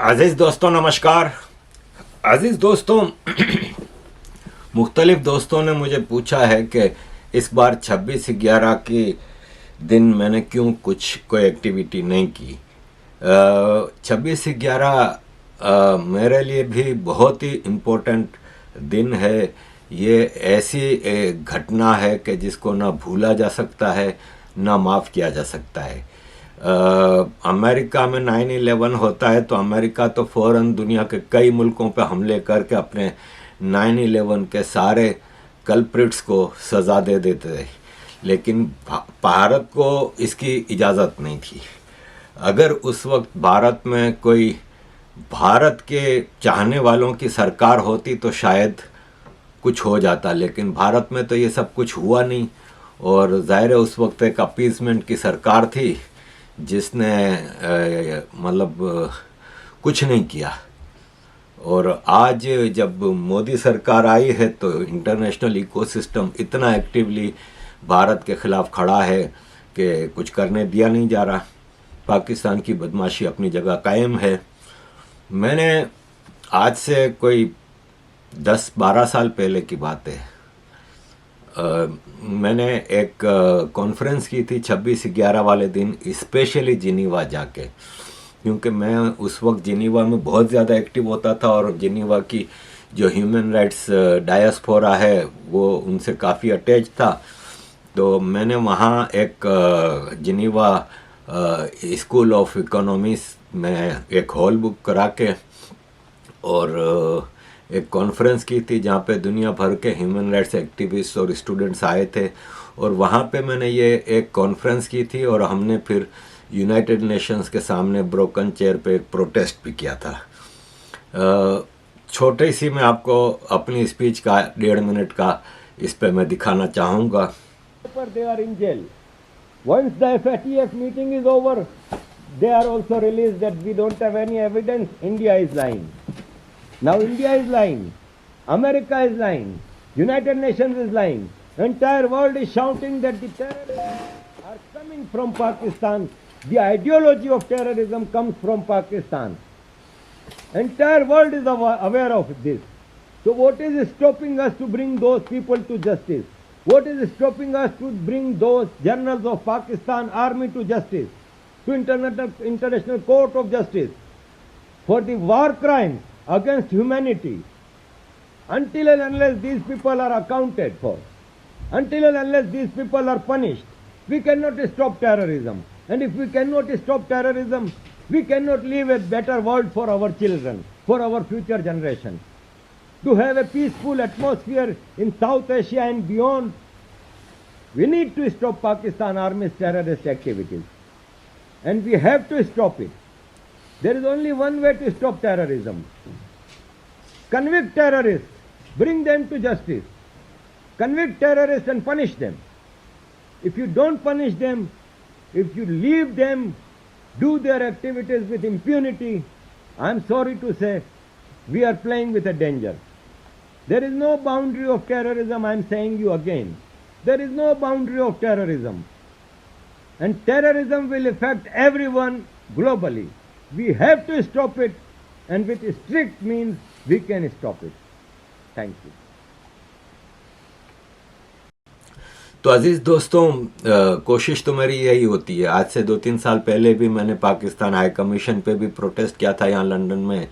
अजीज़ दोस्तों नमस्कार। अजीज़ दोस्तों, मुख्तलिफ दोस्तों ने मुझे पूछा है कि इस बार 26/11 के दिन मैंने क्यों कोई एक्टिविटी नहीं की। 26/11 मेरे लिए भी बहुत ही इम्पोर्टेंट दिन है। ये ऐसी एक घटना है कि जिसको ना भूला जा सकता है ना माफ़ किया जा सकता है। अमेरिका में 9/11 होता है तो अमेरिका तो फ़ौरन दुनिया के कई मुल्कों पर हमले करके अपने 9/11 के सारे कल्प्रिट्स को सज़ा दे देते थे, लेकिन भारत को इसकी इजाज़त नहीं थी। अगर उस वक्त भारत में कोई भारत के चाहने वालों की सरकार होती तो शायद कुछ हो जाता, लेकिन भारत में तो ये सब कुछ हुआ नहीं। और ज़ाहिर है उस वक्त एक अपीसमेंट की सरकार थी जिसने कुछ नहीं किया। और आज जब मोदी सरकार आई है तो इंटरनेशनल इकोसिस्टम इतना एक्टिवली भारत के ख़िलाफ़ खड़ा है कि कुछ करने दिया नहीं जा रहा। पाकिस्तान की बदमाशी अपनी जगह कायम है। मैंने आज से कोई 10-12 साल पहले की बात है, मैंने एक कॉन्फ्रेंस की थी 26/11 वाले दिन, स्पेशली जिनीवा जाके, क्योंकि मैं उस वक्त जिनीवा में बहुत ज़्यादा एक्टिव होता था और जिनीवा की जो ह्यूमन राइट्स डायस्पोरा है वो उनसे काफ़ी अटैच था। तो मैंने वहाँ एक जिनीवा स्कूल ऑफ इकोनॉमिक्स में एक हॉल बुक करा के और एक कॉन्फ्रेंस की थी जहाँ पे दुनिया भर के ह्यूमन राइट्स एक्टिविस्ट और स्टूडेंट्स आए थे। और वहाँ पे मैंने ये एक कॉन्फ्रेंस की थी और हमने फिर यूनाइटेड नेशंस के सामने ब्रोकन चेयर पे एक प्रोटेस्ट भी किया था। छोटे सी मैं आपको अपनी स्पीच का 1.5 मिनट का इस पे मैं दिखाना चाहूँगा। They are in jail. Once the FATF meeting is over, they are also released that we don't have any evidence. India is lying. Now India is lying, America is lying, United Nations is lying, entire world is shouting that the terrorists are coming from Pakistan. The ideology of terrorism comes from Pakistan. Entire world is aware of this. So what is stopping us to bring those people to justice? What is stopping us to bring those generals of Pakistan army to justice, to international court of justice for the war crimes against humanity? Until and unless these people are accounted for, until and unless these people are punished, we cannot stop terrorism. And if we cannot stop terrorism, we cannot leave a better world for our children, for our future generation. To have a peaceful atmosphere in South Asia and beyond, we need to stop Pakistan Army's terrorist activities. And we have to stop it. There is only one way to stop terrorism. Convict terrorists, bring them to justice. Convict terrorists and punish them. If you don't punish them, if you leave them do their activities with impunity, I am sorry to say, we are playing with a danger. There is no boundary of terrorism, I am saying you again. There is no boundary of terrorism. And terrorism will affect everyone globally. We have to stop it, and with strict means we can stop it. Thank you. तो अजीज़ दोस्तों, कोशिश तो मेरी यही होती है। आज से 2-3 साल पहले भी मैंने पाकिस्तान हाई कमीशन पे भी प्रोटेस्ट किया था यहाँ लंदन में,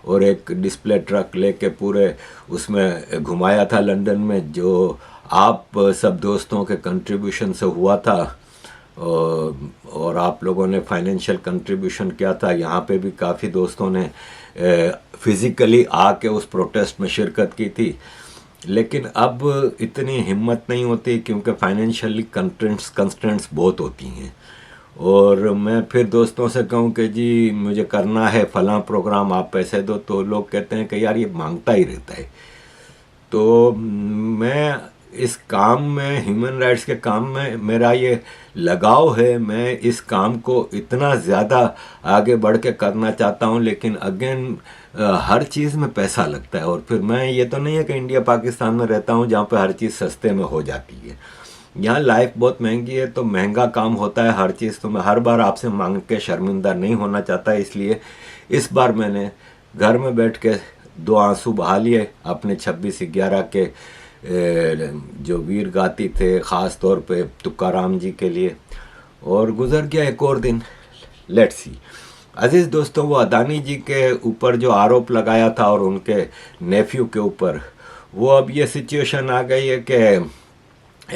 और एक डिस्प्ले ट्रक लेके पूरे उसमें घुमाया था लंदन में, जो आप सब दोस्तों के कंट्रीब्यूशन से हुआ था और आप लोगों ने फाइनेंशियल कंट्रीब्यूशन किया था। यहाँ पे भी काफ़ी दोस्तों ने फिज़िकली आके उस प्रोटेस्ट में शिरकत की थी, लेकिन अब इतनी हिम्मत नहीं होती क्योंकि फाइनेंशियली कंस्ट्रेंट्स बहुत होती हैं। और मैं फिर दोस्तों से कहूँ कि जी मुझे करना है फ़लाँ प्रोग्राम, आप पैसे दो, तो लोग कहते हैं कि यार ये मांगता ही रहता है। तो मैं इस काम में, ह्यूमन राइट्स के काम में मेरा ये लगाव है। मैं इस काम को इतना ज़्यादा आगे बढ़ के करना चाहता हूँ, लेकिन अगेन हर चीज़ में पैसा लगता है। और फिर मैं ये तो नहीं है कि इंडिया पाकिस्तान में रहता हूँ जहाँ पे हर चीज़ सस्ते में हो जाती है। यहाँ लाइफ बहुत महंगी है, तो महंगा काम होता है हर चीज़, तो मैं हर बार आपसे मांग के शर्मिंदा नहीं होना चाहता, इसलिए इस बार मैंने घर में बैठ के 2 आंसू बहा लिए अपने 26/11 के जो वीर गाती थे, ख़ास तौर पे तुकाराम जी के लिए, और गुजर गया एक और दिन। Let's see. अजीज़ दोस्तों, वो अदानी जी के ऊपर जो आरोप लगाया था और उनके नेफ्यू के ऊपर, वो अब ये सिचुएशन आ गई है कि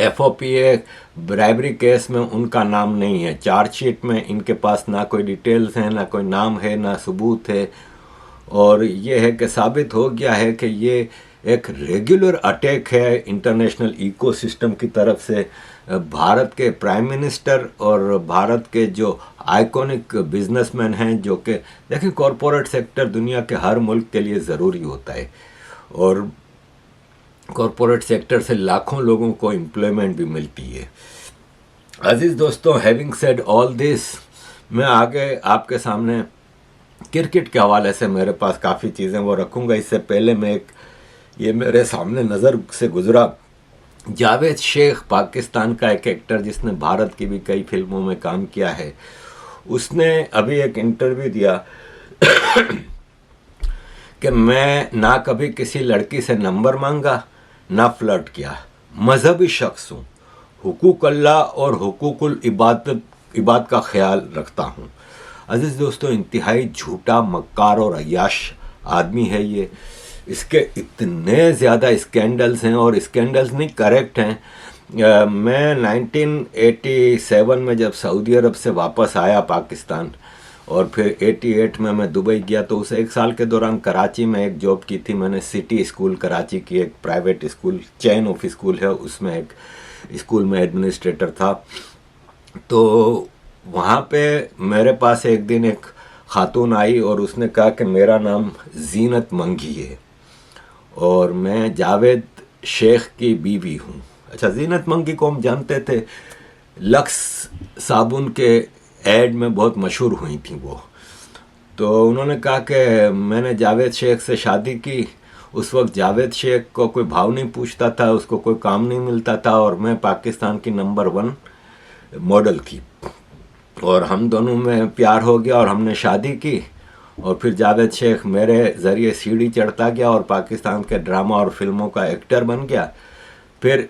FOPA ब्राइबरी केस में उनका नाम नहीं है। चार्जशीट में इनके पास ना कोई डिटेल्स हैं, ना कोई नाम है, ना सबूत है, और ये है कि साबित हो गया है कि ये एक रेगुलर अटैक है इंटरनेशनल इकोसिस्टम की तरफ से। भारत के प्राइम मिनिस्टर और भारत के जो आइकॉनिक बिजनेसमैन हैं, जो कि देखिए कॉरपोरेट सेक्टर दुनिया के हर मुल्क के लिए ज़रूरी होता है, और कॉरपोरेट सेक्टर से लाखों लोगों को एम्प्लॉयमेंट भी मिलती है। अजीज़ दोस्तों, हैविंग सेड ऑल दिस, मैं आगे आपके सामने क्रिकेट के हवाले से मेरे पास काफ़ी चीज़ें वो रखूँगा। इससे पहले मैं ये मेरे सामने नज़र से गुजरा, जावेद शेख पाकिस्तान का एक एक्टर जिसने भारत की भी कई फिल्मों में काम किया है, उसने अभी एक इंटरव्यू दिया कि मैं ना कभी किसी लड़की से नंबर मांगा, ना फ्लर्ट किया, मजहबी शख्स हूँ, हुकूक अल्लाह और हुकूकुल इबाद का ख्याल रखता हूँ। अजीज़ दोस्तों, इंतहाई झूठा, मक्कार और अय्याश आदमी है ये। इसके इतने ज़्यादा स्कैंडल्स हैं, और स्कैंडल्स नहीं करेक्ट हैं। मैं 1987 में जब सऊदी अरब से वापस आया पाकिस्तान, और फिर 88 में मैं दुबई गया, तो उस 1 साल के दौरान कराची में एक जॉब की थी मैंने। सिटी स्कूल कराची की एक private school, chain of school है, उसमें एक स्कूल में एडमिनिस्ट्रेटर था। तो वहाँ पे मेरे पास एक दिन एक खातून आई और उसने कहा कि मेरा नाम जीनत मंगी है और मैं जावेद शेख की बीवी हूँ। अच्छा, जीनत मंगी को हम जानते थे, लक्स साबुन के ऐड में बहुत मशहूर हुई थी वो। तो उन्होंने कहा कि मैंने जावेद शेख से शादी की। उस वक्त जावेद शेख को कोई भाव नहीं पूछता था, उसको कोई काम नहीं मिलता था, और मैं पाकिस्तान की नंबर 1 मॉडल थी, और हम दोनों में प्यार हो गया और हमने शादी की। और फिर जावेद शेख मेरे ज़रिए सीढ़ी चढ़ता गया और पाकिस्तान के ड्रामा और फिल्मों का एक्टर बन गया। फिर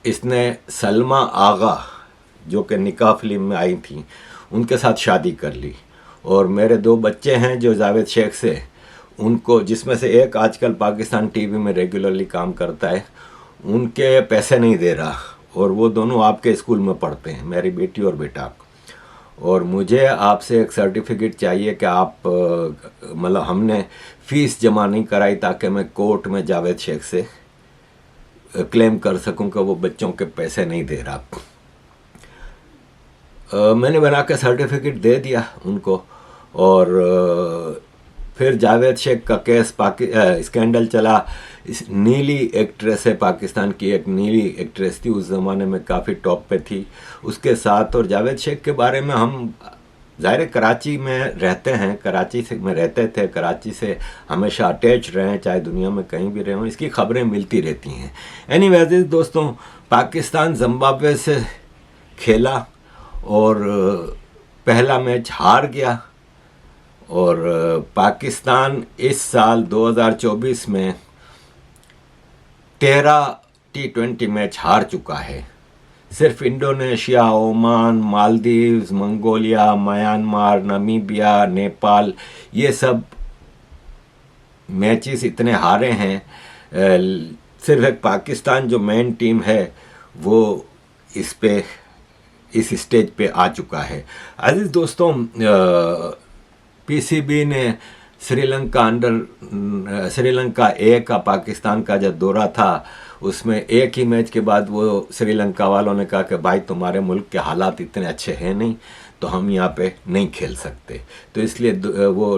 इसने सलमा आगा, जो कि निकाह फिल्म में आई थी, उनके साथ शादी कर ली, और मेरे 2 बच्चे हैं जो जावेद शेख से, उनको, जिसमें से एक आजकल पाकिस्तान टीवी में रेगुलरली काम करता है, उनके पैसे नहीं दे रहा, और वो दोनों आपके स्कूल में पढ़ते हैं, मेरी बेटी और बेटा। और मुझे आपसे एक सर्टिफिकेट चाहिए कि आप, मतलब हमने फ़ीस जमा नहीं कराई ताकि मैं कोर्ट में जावेद शेख से क्लेम कर सकूं कि वो बच्चों के पैसे नहीं दे रहा। मैंने बना के सर्टिफिकेट दे दिया उनको, और फिर जावेद शेख का केस स्कैंडल चला। इस नीली एक्ट्रेस है, पाकिस्तान की एक नीली एक्ट्रेस थी, उस ज़माने में काफ़ी टॉप पे थी, उसके साथ। और जावेद शेख के बारे में हम ज़ाहिर कराची में रहते हैं, कराची से में रहते थे, कराची से हमेशा अटैच रहे हैं, चाहे दुनिया में कहीं भी रहे हों, इसकी खबरें मिलती रहती हैं। एनीवेज दोस्तों, पाकिस्तान जिम्बाब्वे से खेला और पहला मैच हार गया, और पाकिस्तान इस साल 2024 में 13 T20 मैच हार चुका है। सिर्फ Indonesia, Oman, Maldives, Mongolia, Myanmar, Namibia, Nepal, ये सब मैचेस इतने हारे हैं। सिर्फ एक पाकिस्तान जो मेन टीम है वो इस स्टेज पे आ चुका है। अजीज दोस्तों, पीसीबी ने श्रीलंका ए का पाकिस्तान का जब दौरा था, उसमें एक ही मैच के बाद वो श्रीलंका वालों ने कहा कि भाई तुम्हारे मुल्क के हालात इतने अच्छे हैं नहीं, तो हम यहाँ पे नहीं खेल सकते। तो इसलिए वो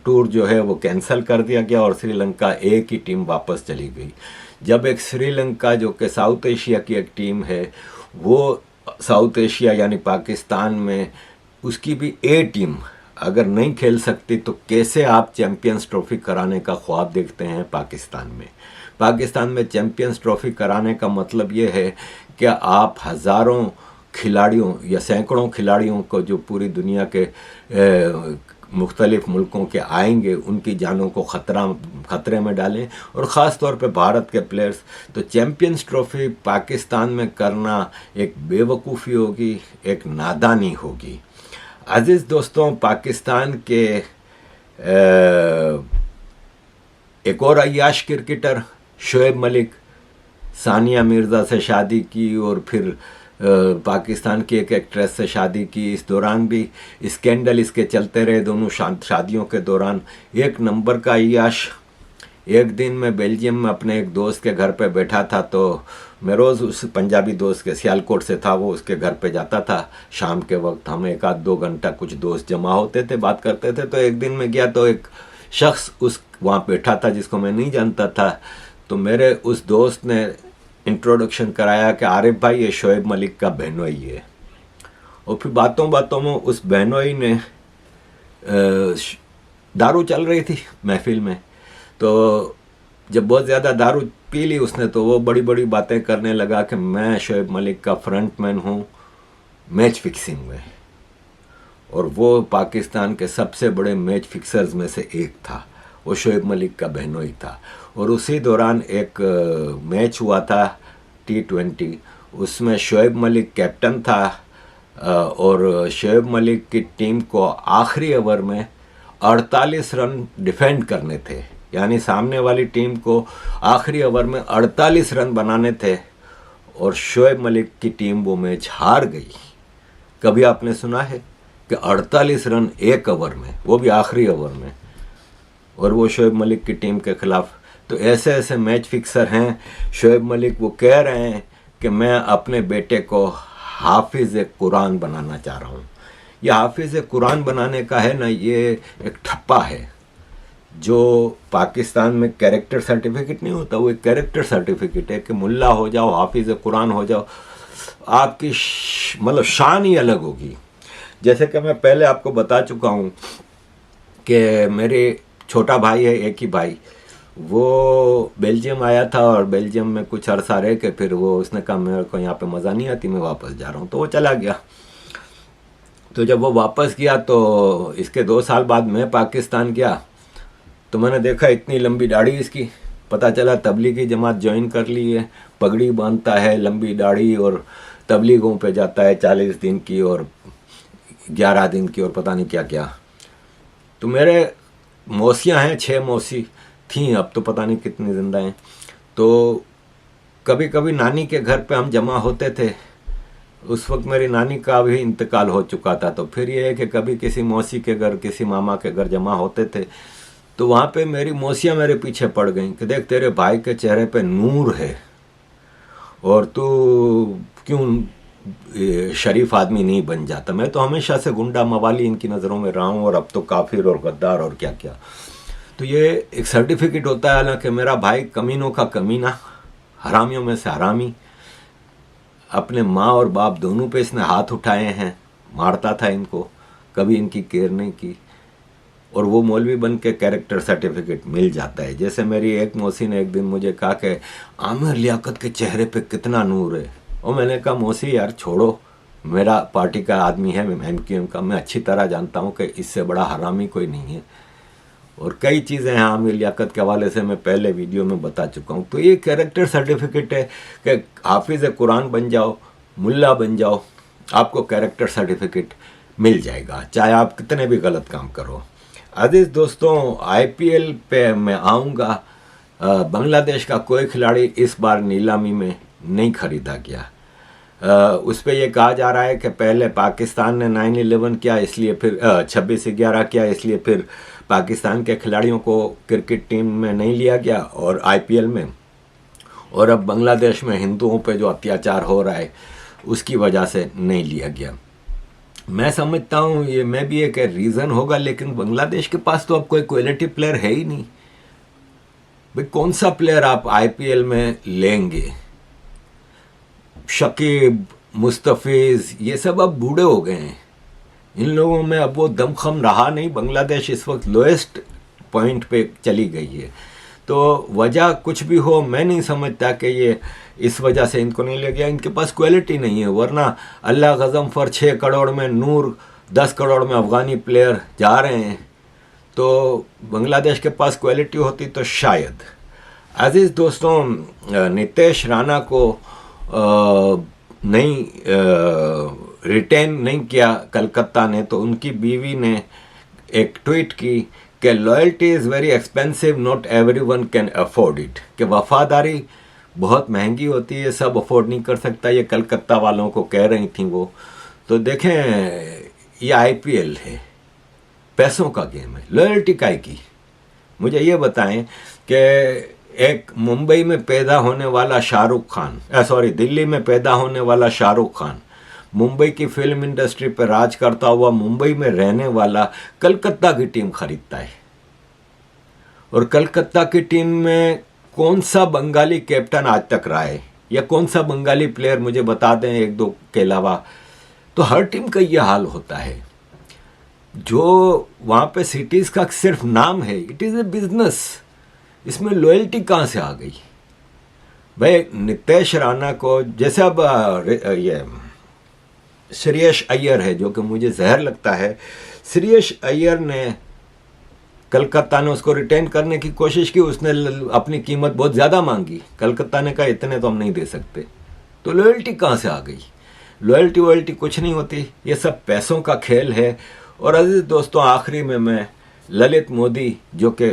टूर जो है वो कैंसिल कर दिया गया और श्रीलंका ए की टीम वापस चली गई। जब एक श्रीलंका जो कि साउथ एशिया की एक टीम है, वो साउथ एशिया यानी पाकिस्तान में उसकी भी ए टीम अगर नहीं खेल सकती, तो कैसे आप चैंपियंस ट्रॉफी कराने का ख्वाब देखते हैं पाकिस्तान में। पाकिस्तान में चैम्पियंस ट्रॉफी कराने का मतलब ये है कि आप हज़ारों खिलाड़ियों या सैकड़ों खिलाड़ियों को जो पूरी दुनिया के मुख्तलिफ मुल्कों के आएंगे उनकी जानों को खतरे में डालें, और ख़ास तौर पे भारत के प्लेयर्स। तो चैम्पियंस ट्रॉफी पाकिस्तान में करना एक बेवकूफ़ी होगी, एक नादानी होगी। अज़ीज़ दोस्तों, पाकिस्तान के एक और अय्याश क्रिकेटर शोएब मलिक, सानिया मिर्ज़ा से शादी की और फिर पाकिस्तान की एक एक्ट्रेस से शादी की। इस दौरान भी स्कैंडल इसके चलते रहे दोनों शादियों के दौरान। एक नंबर का अय्याश। एक दिन मैं बेल्जियम में अपने एक दोस्त के घर पे बैठा था, तो मैं रोज़ उस पंजाबी दोस्त के, सियालकोट से था वो, उसके घर पे जाता था शाम के वक्त। हम 1-2 घंटा कुछ दोस्त जमा होते थे, बात करते थे। तो एक दिन मैं गया तो एक शख्स उस वहाँ बैठा था जिसको मैं नहीं जानता था। तो मेरे उस दोस्त ने इंट्रोडक्शन कराया कि आरिफ भाई ये शोएब मलिक का बहनोई है। और फिर बातों बातों में उस बहनोई ने दारू चल रही थी महफिल में, तो जब बहुत ज़्यादा दारू पी ली उसने, तो वो बड़ी बड़ी बातें करने लगा कि मैं शोएब मलिक का फ्रंटमैन हूँ मैच फिक्सिंग में, और वो पाकिस्तान के सबसे बड़े मैच फिक्सर्स में से एक था। वो शोएब मलिक का बहनोई था। और उसी दौरान एक मैच हुआ था T20, उसमें शोएब मलिक कैप्टन था, और शोएब मलिक की टीम को आखिरी ओवर में 48 रन डिफेंड करने थे। यानी सामने वाली टीम को आखिरी ओवर में 48 रन बनाने थे, और शोएब मलिक की टीम वो मैच हार गई। कभी आपने सुना है कि 48 रन एक ओवर में, वो भी आखिरी ओवर में, और वो शोएब मलिक की टीम के खिलाफ? तो ऐसे ऐसे मैच फिक्सर हैं। शोएब मलिक वो कह रहे हैं कि मैं अपने बेटे को हाफिज़ कुरान बनाना चाह रहा हूँ। ये हाफिज़ कुरान बनाने का है ना, ये एक ठप्पा है। जो पाकिस्तान में कैरेक्टर सर्टिफिकेट नहीं होता, वो एक कैरेक्टर सर्टिफिकेट है कि मुल्ला हो जाओ, हाफिज़ कुरान हो जाओ, आपकी मतलब शान ही अलग होगी। जैसे कि मैं पहले आपको बता चुका हूँ कि मेरे छोटा भाई है, एक ही भाई, वो बेल्जियम आया था, और बेल्जियम में कुछ अरसा रह के फिर वो उसने कहा मेरे को यहाँ पे मज़ा नहीं आती, मैं वापस जा रहा हूँ, तो वो चला गया। तो जब वो वापस गया तो इसके 2 साल बाद मैं पाकिस्तान गया, तो मैंने देखा इतनी लंबी दाढ़ी इसकी। पता चला तबलीगी जमात ज्वाइन कर ली है, पगड़ी बांधता है, लंबी दाढ़ी, और तबलीगों पे जाता है 40 दिन की और 11 दिन की और पता नहीं क्या क्या। तो मेरे मौसियाँ हैं, 6 मौसी थीं, अब तो पता नहीं कितनी ज़िंदा हैं। तो कभी कभी नानी के घर पे हम जमा होते थे। उस वक्त मेरी नानी का भी इंतकाल हो चुका था। तो फिर ये है कि कभी किसी मौसी के घर, किसी मामा के घर जमा होते थे, तो वहाँ पे मेरी मौसियाँ मेरे पीछे पड़ गईं कि देख तेरे भाई के चेहरे पे नूर है, और तू क्यों शरीफ आदमी नहीं बन जाता। मैं तो हमेशा से गुंडा मवाली इनकी नज़रों में रहा हूँ, और अब तो काफिर और गद्दार और क्या क्या। तो ये एक सर्टिफिकेट होता है हालांकि मेरा भाई कमीनों का कमीना, हरामियों में से हरामी। अपने माँ और बाप दोनों पे इसने हाथ उठाए हैं, मारता था इनको, कभी इनकी केयर नहीं की, और वो मौलवी बन के कैरेक्टर सर्टिफिकेट मिल जाता है। जैसे मेरी एक मौसी ने एक दिन मुझे कहा कि आमिर लियाकत के चेहरे पे कितना नूर है। और मैंने कहा मौसी यार छोड़ो, मेरा पार्टी का आदमी है, MQM का, मैं अच्छी तरह जानता हूँ कि इससे बड़ा हरामी कोई नहीं है। और कई चीज़ें हैं आमिर लियाकत के हवाले से मैं पहले वीडियो में बता चुका हूँ। तो ये कैरेक्टर सर्टिफिकेट है कि हाफिज़ कुरान बन जाओ, मुल्ला बन जाओ, आपको कैरेक्टर सर्टिफिकेट मिल जाएगा, चाहे आप कितने भी गलत काम करो। अजीज़ दोस्तों, IPL पे मैं आऊँगा। बांग्लादेश का कोई खिलाड़ी इस बार नीलामी में नहीं खरीदा गया। उस पर यह कहा जा रहा है कि पहले पाकिस्तान ने 9/11 किया, इसलिए फिर 26/11 किया, इसलिए फिर पाकिस्तान के खिलाड़ियों को क्रिकेट टीम में नहीं लिया गया और IPL में। और अब बांग्लादेश में हिंदुओं पे जो अत्याचार हो रहा है उसकी वजह से नहीं लिया गया। मैं समझता हूँ ये मैं भी एक रीज़न होगा, लेकिन बांग्लादेश के पास तो अब कोई क्वालिटी प्लेयर है ही नहीं। भाई कौन सा प्लेयर आप IPL में लेंगे? शकीब, मुस्तफिज़, ये सब अब बूढ़े हो गए हैं, इन लोगों में अब वो दमखम रहा नहीं। बांग्लादेश इस वक्त लोएस्ट पॉइंट पे चली गई है। तो वजह कुछ भी हो, मैं नहीं समझता कि ये इस वजह से इनको नहीं ले गया, इनके पास क्वालिटी नहीं है। वरना अल्लाह गज़म फर 6 करोड़ में नूर, 10 करोड़ में अफ़गानी प्लेयर जा रहे हैं, तो बांग्लादेश के पास क्वालिटी होती तो शायद। अजीज़ दोस्तों, नितेश राणा को नहीं रिटेन नहीं किया कलकत्ता ने, तो उनकी बीवी ने एक ट्वीट की कि loyalty is very expensive, not everyone can afford it, कि वफादारी बहुत महंगी होती है, सब अफोर्ड नहीं कर सकता। ये कलकत्ता वालों को कह रही थी वो। तो देखें, ये आईपीएल है, पैसों का गेम है, लॉयल्टी काय की। मुझे ये बताएं कि एक मुंबई में पैदा होने वाला शाहरुख खान, दिल्ली में पैदा होने वाला शाहरुख खान, मुंबई की फिल्म इंडस्ट्री पर राज करता हुआ मुंबई में रहने वाला कलकत्ता की टीम खरीदता है। और कलकत्ता की टीम में कौन सा बंगाली कैप्टन आज तक रहा है, या कौन सा बंगाली प्लेयर मुझे बता दें, एक दो के अलावा। तो हर टीम का ये हाल होता है। जो वहाँ पे सिटीज़ का सिर्फ नाम है, इट इज़ ए बिजनेस, इसमें लॉयल्टी कहाँ से आ गई भाई। नितेश राणा को जैसे अब ये श्रेयस अय्यर है, जो कि मुझे जहर लगता है। श्रेयस अय्यर ने, कलकत्ता ने उसको रिटेन करने की कोशिश की, उसने अपनी कीमत बहुत ज़्यादा मांगी, कलकत्ता ने कहा इतने तो हम नहीं दे सकते। तो लॉयल्टी कहाँ से आ गई? लॉयल्टी वॉयल्टी कुछ नहीं होती, ये सब पैसों का खेल है। और अजीज़ दोस्तों, आखिरी में मैं ललित मोदी, जो कि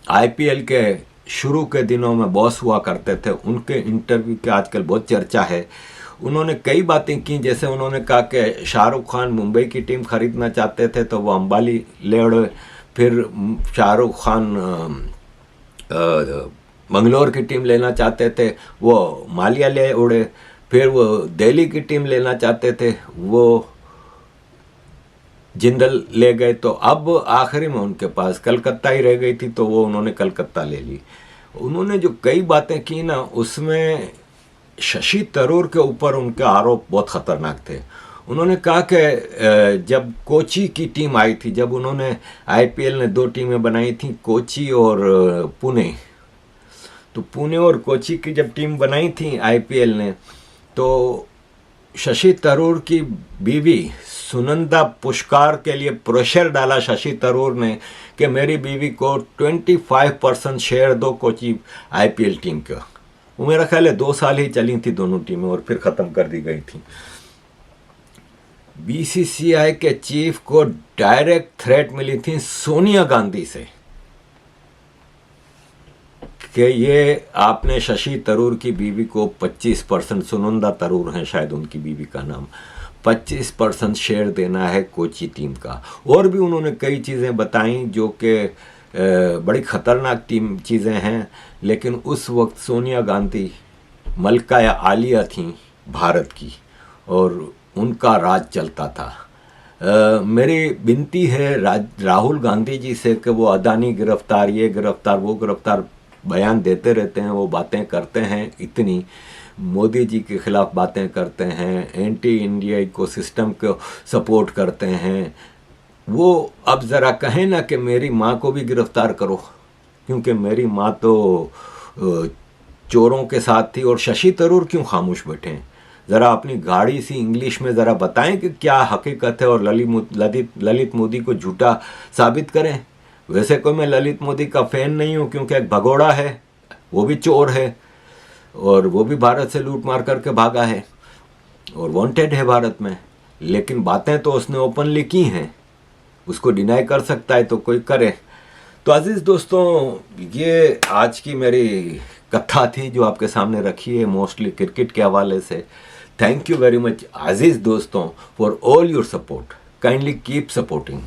आईपीएल के शुरू के दिनों में बॉस हुआ करते थे, उनके इंटरव्यू की आजकल बहुत चर्चा है। उन्होंने कई बातें की, जैसे उन्होंने कहा कि शाहरुख खान मुंबई की टीम खरीदना चाहते थे तो वो अंबाली ले उड़े, फिर शाहरुख खान मंगलोर की टीम लेना चाहते थे, वो मालिया ले उड़े, फिर वो दिल्ली की टीम लेना चाहते थे, वो जिंदल ले गए। तो अब आखिरी में उनके पास कलकत्ता ही रह गई थी, तो वो उन्होंने कलकत्ता ले ली। उन्होंने जो कई बातें की ना, उसमें शशि थरूर के ऊपर उनके आरोप बहुत ख़तरनाक थे। उन्होंने कहा कि जब कोची की टीम आई थी, जब उन्होंने आईपीएल ने 2 टीमें बनाई थी, कोची और पुणे, तो पुणे और कोची की जब टीम बनाई थी आईपीएल ने, तो शशि थरूर की बीवी सुनंदा पुष्कर के लिए प्रेशर डाला शशि थरूर ने कि मेरी बीवी को 25% शेयर दो कोची आईपीएल टीम का। वो मेरा ख्याल है 2 साल ही चली थी दोनों टीमें और फिर ख़त्म कर दी गई थी। बीसीसीआई के चीफ को डायरेक्ट थ्रेट मिली थी सोनिया गांधी से कि ये आपने शशि थरूर की बीवी को 25%, सुनंदा थरूर हैं शायद उनकी बीवी का नाम, 25% शेयर देना है कोची टीम का। और भी उन्होंने कई चीज़ें बताई जो कि बड़ी ख़तरनाक चीज़ें हैं। लेकिन उस वक्त सोनिया गांधी मलका या आलिया थी भारत की और उनका राज चलता था। मेरी विनती है राहुल गांधी जी से कि वो अदानी गिरफ्तार, ये गिरफ्तार, वो गिरफ्तार बयान देते रहते हैं, वो बातें करते हैं, इतनी मोदी जी के खिलाफ बातें करते हैं, एंटी इंडिया इकोसिस्टम को सपोर्ट करते हैं। वो अब ज़रा कहें ना कि मेरी माँ को भी गिरफ्तार करो, क्योंकि मेरी माँ तो चोरों के साथ थी। और शशि थरूर क्यों खामोश बैठे हैं? ज़रा अपनी गाड़ी सी इंग्लिश में ज़रा बताएं कि क्या हकीकत है और ललित मोदी को झूठा साबित करें। वैसे कोई मैं ललित मोदी का फ़ैन नहीं हूँ, क्योंकि एक भगोड़ा है, वो भी चोर है और वो भी भारत से लूट मार करके भागा है और वांटेड है भारत में। लेकिन बातें तो उसने ओपनली की हैं, उसको डिनाई कर सकता है तो कोई करे। तो अजीज़ दोस्तों, ये आज की मेरी कथा थी जो आपके सामने रखी है, मोस्टली क्रिकेट के हवाले से। थैंक यू वेरी मच अजीज़ दोस्तों for all your support. Kindly keep supporting.